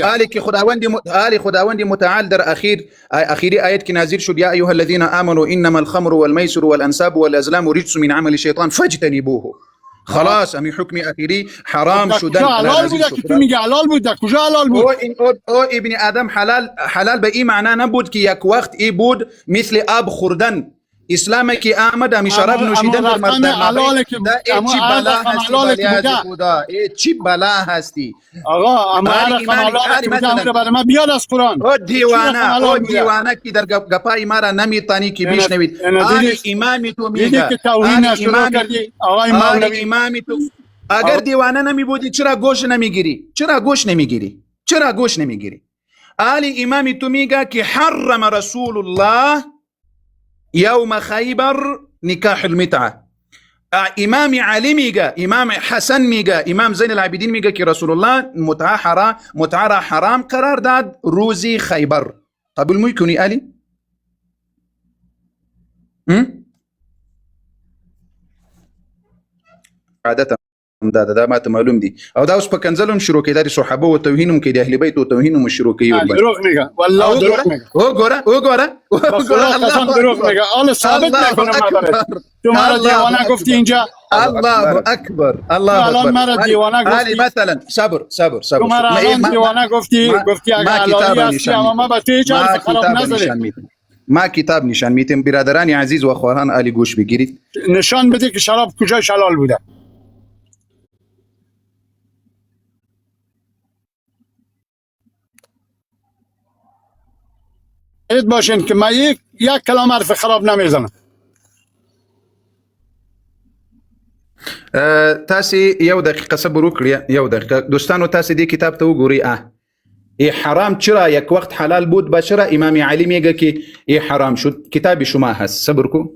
آلی که خداوند متعال در اخیری آیت که نازل شد یا ایها الذین آمنوا انما الخمر والميسر والانصاب والازلام رجس من عمل الشیطان فاجتنبوه. خلاص امی حکم اخیری حرام شدن. حلال بوده که تو میگی حلال بوده، کجا حلال بود؟ او ابن آدم حلال به این معنا نبود که یک وقت ای بود مثل آب خوردن. اسلام که آمد همی شراب نوشیدن در حلاله که چی بلا هستی آقا اما حلاله که برای ما بیاد از قرآن. او دیوانه که در گپای ما را نمیتانی که بشنوید. آل امامی تو میگه دیدی که توهین شروع کردی آقای امامی تو اگر دیوانه نمی بودی چرا گوش نمیگیری؟ آل امامی تو میگه که حرم رسول الله يوم خيبر نكاح المتعة. امام علي میگه، امام حسن میگه، امام زین العابدین میگه که رسول الله متعه را حرام قرار داد روزی خیبر. قبول میکنی علی؟ عادتا دا ما ته معلوم دي او دا اوس په کنزلم شروع کیداري صحابه او توهینم کې د اهل بیت او توهینم شروع کوي. دروغ میگه والله دروغ میگه. وګوره قسم دروغ میگه. آل ثابت نکنه تو مرا دیوانه گفتی اینجا. الله اکبر الان مرا دیوانه گفتی. مثلا صبر تو مرا الان دیوانه گفتی اگر حلالی هستی اما ما به تو هیچ حرف خراب نزدیم. ما کتاب نشان میتیم. برادران عزیز و خواهران علی گوش بگیرید. نشان بده که شراب کجای حلال بوده. باشین که من یک کلام حرف خراب نمیزنم. تاسو یو دقیقه صبر وکړئ. یو دقیقه دوستانو تاسو دې کتاب ته وګورئ. ای حرام چرا یک وقت حلال بود با چرا امام علی میگه که ای حرام شد. کتاب شما هست. صبر کو.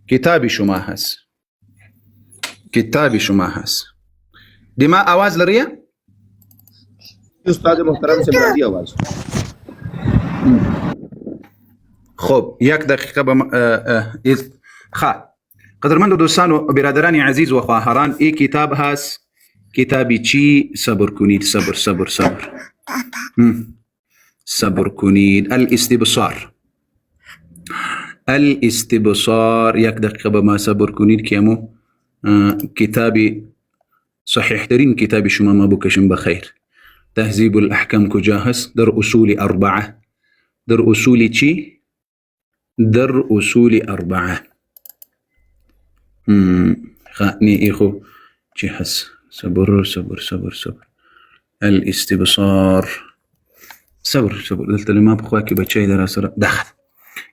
کتاب شما هست. دما आवाज لري استاد محترم سے بلندی آواز. خب یک دقیقه قدرمند دوستان و برادران عزیز و خواهران ای کتاب هست. کتابی چی؟ صبر کنید. صبر کنید. الاستبصار یک دقیقه به ما صبر کنید که امو کتابی صحیح ترین کتاب شما ما بکشم بخیر. تهذیب الاحکام کجا هست؟ در اصول اربعه. در اصول چی؟ در اصول اربعه. خاني اخو چی هست؟ صبر الاستبصار. صبر دلتا لما بخواكي بچه در اثر دخل.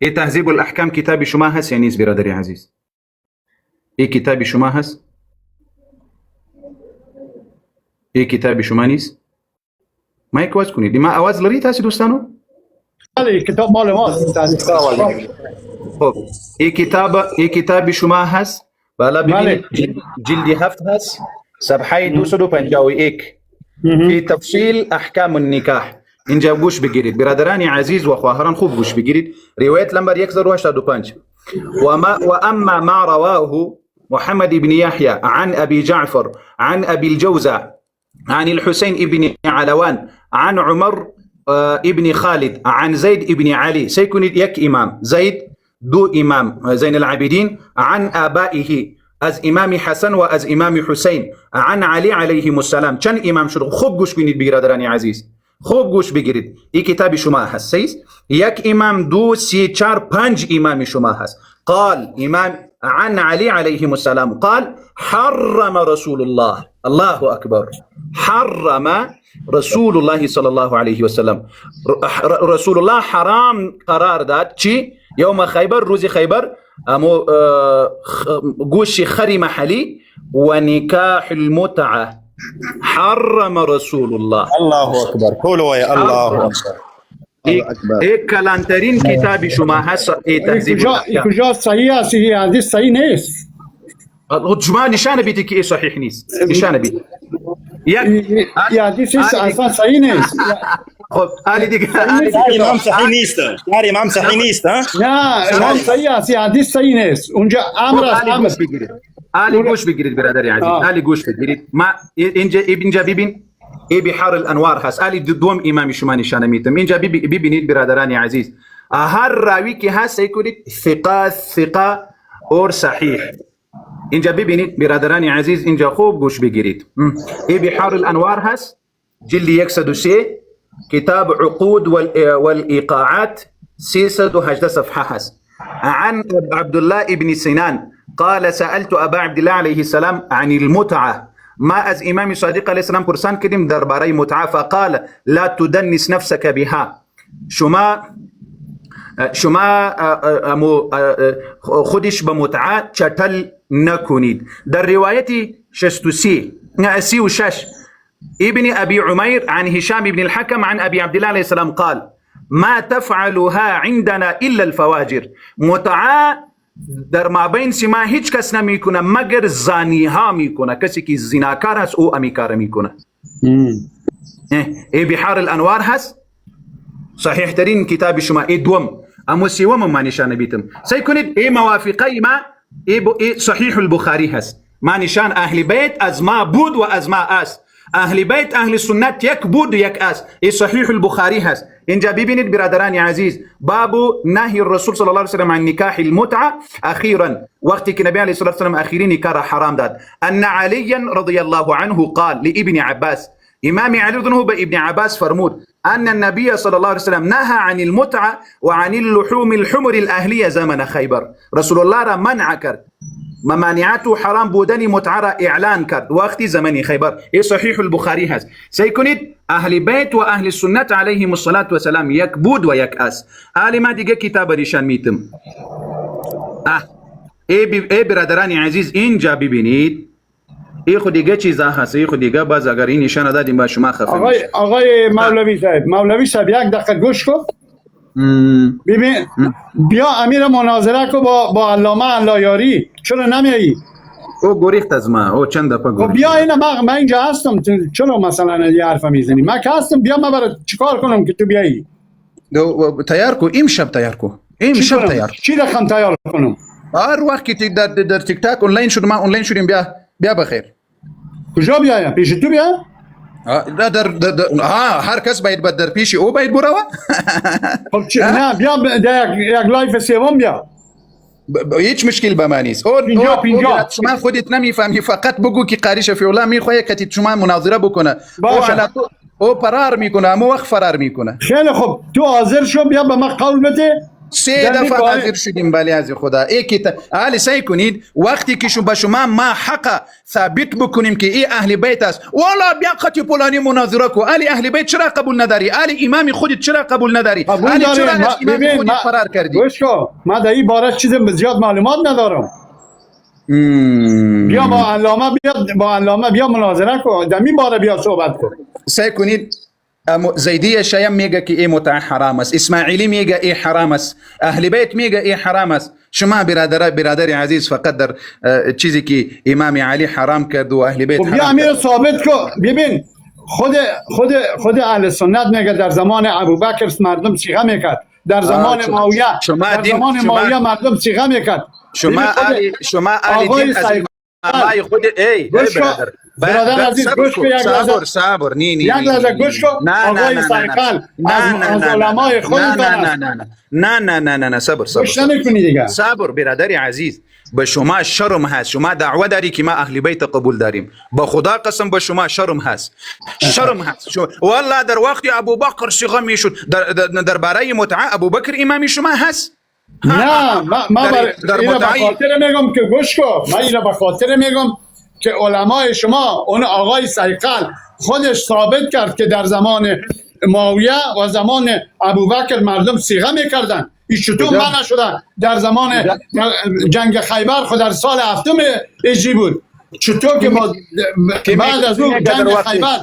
ايه تهذیب الاحکام کتابی شما هست یا نیست برادری عزیز؟ ايه کتابی شما هست؟ ايه کتابی شما نیست؟ مایک واز کنید. ما آواز لري تاسو دوستانو؟ بله کتاب مال ماست. خب ای کتاب شما هست. بالا ببینید جلدی 7 هست صفحه 251 فی تفصیل احکام النکاح. اینجا گوش بگیرید برادران عزیز و خواهران، خوب گوش بگیرید. روایت نمبر 1085 و اما ما رواه محمد بن يحيى عن ابي جعفر عن ابي الجوزة عن الحسين ابن علوان عن عمر ابن خالد عن زيد ابن علي. سيكون يك امام زيد دو امام زين العابدين عن آبائه از امام حسن و از امام حسین عن علی علیهم السلام. چند امام شد؟ خوب گوش کنید برادران عزیز، خوب گوش بگیرید. این کتاب شما هست. یک امام، دو، سه، چهار، 5 امام شما هست. قال امام عن علي عليهم السلام قال حرم رسول الله. الله أكبر. حرم رسول الله صلى الله عليه وسلم. رسول الله حرام قرار داد چی؟ يوم خيبر، روز خيبر، امو گوش خری محلی و نکاح المتعه. حرم رسول الله. الله اکبر. قولوا یا الله اکبر. یک کلانترین کتاب شما هست. کجا صحیح است؟ این حدیث صحیح نیست. شما نشانه بیدی که صحیح نیست. نشانه بیدی این حدیث اصلا صحیح نیست. خب علی دیگه امام صحیح نیست. هر امام صحیح نیست. نه امام صحیح است. حدیث صحیح نیست. اونجا امر است. علی گوش بگیرید برادر عزیز. علی گوش بگیرید. ما اینجا ببین ای بحار الانوار هست. علی دوم امام شما نشانه میتم. اینجا ببینید برادران عزیز، هر راوی که هست سعی کنید ثقه اور صحیح. اینجا ببینید برادران عزیز، اینجا خوب گوش بگیرید. ای بحار الانوار هست، جلد 103، کتاب عقود والإيقاعات 318 صفحه هست. عن عبد الله ابن سنان قال سألت أبا عبد الله عليه السلام عن المتعة، ما از امام صادق علیه السلام پرسان کردیم درباره متعه، فقال لا تدنس نفسك بها، شما خودش به متعه چتل نکنید. در روایت 36 ابن ابي عمير عن هشام بن الحكم عن ابي عبد الله عليه السلام قال ما تفعلها عندنا الا الفواجر، متعه در مابین ما هیچ کس نمیکنه مگر زانی ها میکنه، کسی که زناکار هست او امی کار میکنه. ای بحار الانوار هست، صحیح ترین کتاب شما. ای دوم اما سوم ما نشانه بیتم، سعی کنید ای موافقه ما ای صحیح البخاری هست. ما نشان اهل بیت از ما بود و از ما است، اهل بیت اهل سنت یک بود و یک است. ای صحیح البخاری هست. اینجا ببینید برادران عزیز، باب نهی الرسول صلی الله علیه و سلم عن نکاح المتعه اخیرا، وقتی که نبی علیه الصلاه والسلام اخیری نکاح را حرام داد. ان علی رضی الله عنه قال لابن عباس، امام علی رضی الله به ابن عباس فرمود ان النبي صلى الله عليه وسلم نهى عن المتعه وعن اللحوم الحمر الاهلیه زمن خیبر، رسول الله را منع کرد، ممانعت و حرام بودن متعه را اعلان کرد وقتی زمانی خیبر. این صحیح البخاری هست. سعی کنید اهل بیت و اهل سنت علیهم الصلاة و سلام یک بود و یک است. حالی ما دیگه کتاب نشان میتم. ای برادران عزیز، اینجا ببینید ای خود دیگه چیزا هست، ای خود دیگه باز اگر این نشان دادیم با شما خفه آقای مولوی صاحب یک دقیقه گوش کن. ببین بیا امیر مناظره کو با علامه علایاری، چرا نمیایی؟ او گریخت از ما، او چند دفعه گریخت. بیا اینا من اینجا هستم، چرا مثلا یه حرف میزنی؟ من که هستم، بیا من برات چیکار کنم که تو بیایی؟ تیار کو، امشب تیار کو، امشب تیار. چی رقم تیار کنم؟ هر وقت که در تیک تاک آنلاین شد، ما آنلاین شدیم، بیا بخیر. کجا بیایم؟ پیش تو بیا؟ هر کس باید در پیش او باید برو. خب نه بیا یک لایف سوم بیا. هیچ مشکل به من نیست. اینجا شما خودت نمیفهمی، فقط بگو که قاری شفیع الله میخواد که شما مناظره بکنه، او فرار میکنه، اما وقت فرار میکنه. خیلی خوب، تو حاضر شو بیا به من قول بده. 3 دفعه حاضر شدیم. بله از خدا. اهل سعی کنید وقتی که به شما ما حق ثابت بکنیم که ای اهل بیت است، والا بیا خطی پولانی مناظره کو. اهل بیت چرا قبول نداری؟ امام خودت چرا قبول نداری؟ چرا از امام خودت فرار کردی؟ گوش کن، من در این باره چیز زیاد معلومات ندارم. بیا با علامه بیا مناظره کو، در این باره بیا صحبت کن. سعی کنید. زیدی شایم میگه که ای متعه حرام است، اسماعیلی میگه ای حرام است، اهل بیت میگه ای حرام است. شما برادر عزیز فقط در چیزی که امام علی حرام کرد و اهل بیت حرام کرد. امیر ثابت کو. ببین خود اهل سنت میگه در زمان ابوبکر مردم صیغه میکرد، در زمان معاویه مردم صیغه میکرد. شما علی از امام خود ای برادر عزیز گوش کن، صبر یک لحظه گوش کن. آقای سایقل از علمای خودتان نه صبر گوش نمیکنی دیگه. صبر برادر عزیز، به شما شرم هست، شما دعوه داری که ما اهل بیت قبول داریم، با خدا قسم به شما شرم هست. والله در وقت ابوبکر صیغه میشد، در برای متعه ابوبکر امام شما هست. نه ما اینا به خاطر میگم که گوش کن، من اینا به خاطر میگم که علمای شما، اون آقای سایقل خودش ثابت کرد که در زمان معاویه و زمان ابوبکر مردم صیغه میکردن. این چطور منع شدن؟ در زمان جنگ خیبر خود در سال 7 هجری بود. چطور که بعد از اون جنگ خیبر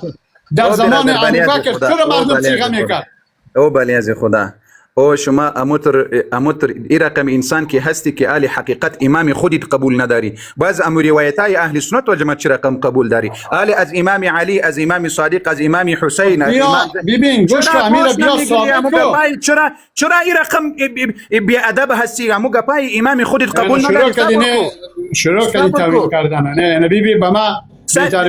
در زمان ابوبکر چرا مردم صیغه میکرد؟ او بلی از خدا. او شما اموتر ای رقم انسان که هستی که اهل حقیقت امام خودت قبول نداری. بعض روایت های اهل سنت و جماعت چه رقم قبول داری؟ اهل از امام علی، از امام صادق، از امام حسین، از امام ببین گوش کن امیر بیا ثابت کن. چرا ای رقم بی ادب هستی؟ امو گپای امام خودت قبول نداری. شروع کردی تاویل کردن. نه ببین به ما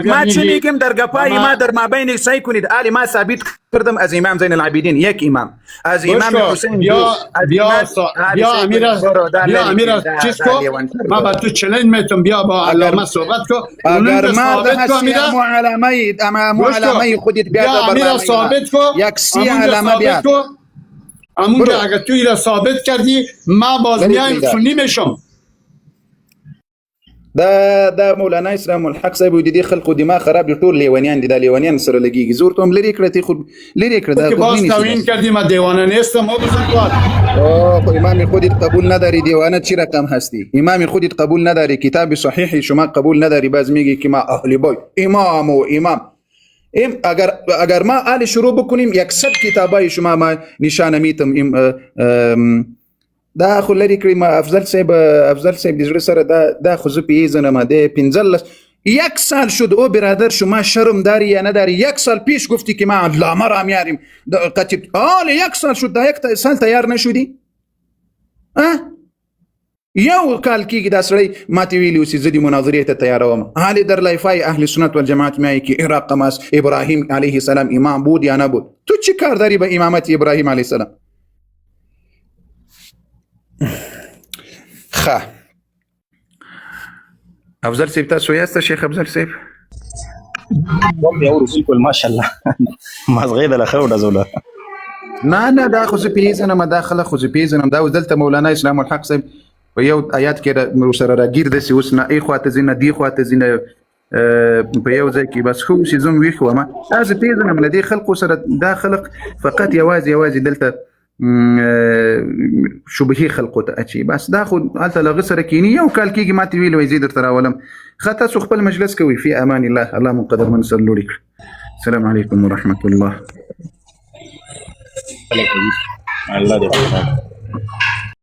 ما چی میگم در گپای ما در مابین سعی کنید آلی ما ثابت کردم از امام زین العابدین یک امام از امام حسین بیا امیر چیز کو ما با تو چلنج میتونم بیا با علامه صحبت کو اگر ما ده معلمه خودت بیا امیر ثابت کو یک سی علامه بیا همونجا اگر تو اینا ثابت کردی ما باز میایم سنی میشم دا مولانا اسلام الحق صاحب د دې خلکو دماغ خراب دي ټول لیونیان دي دا لیونیان سره لګيږي زور ته هم لري کړه تی خو لري کړه دا باز توهین کردی ما دیوانه نیستم ما بزرگوار خب امام خودت قبول نداری دیوانه چی رقم هستی امام خودت قبول نداری کتاب صحیح شما قبول نداری باز میگی که ما اهل بیت امام و امام اگر ما آل شروع بکنیم 100 کتابای شما ما نشانه میتم دا خو لري کړی ما افضل صاحب د زړه سره دا خو زه پیژنم ده 15 یک سال شد او برادر شما شرم داری یا نداری 1 سال پیش گفتی که ما علامه را میاریم قطب یک سال شد دا 1 سال تیار نشودی یو کال کېږي دا سړی ماته ویلي اوس زه د مناظرې ته تیاروم حالې در لایفای اهل سنت والجماعت میایي که عراق قماس ابراهیم علیه السلام امام بود یا نبود تو چی کار داری به امامت ابراهیم علیه السلام خا افضل صاحب تاسو یاست شیخ افضل صاحب قوم يا ورسول ما شاء الله ما صغير لا خير ولا زولا نه دا خو زه پیژنم دا خلک خو زه پیژنم دا دلته مولانا اسلام الحق صاحب په یو آیات کې سره راګیر داسې اوس نه ای خواته ځینه دی خواته ځینه په یو ځای کې بس خو چې زم ویښ وم زه پیژنم له دې خلکو سره دا خلق فقط یوازې دلته شبهه خلقو ته اچي بس دا خو هلته لغه سره کینی یو کال کېږي ماته ویل وای زه درته راولم ښه تاسو خپل مجلس کوئ فی امان الله الله من قدر من صلو لك السلام علیکم ورحمة الله الله دې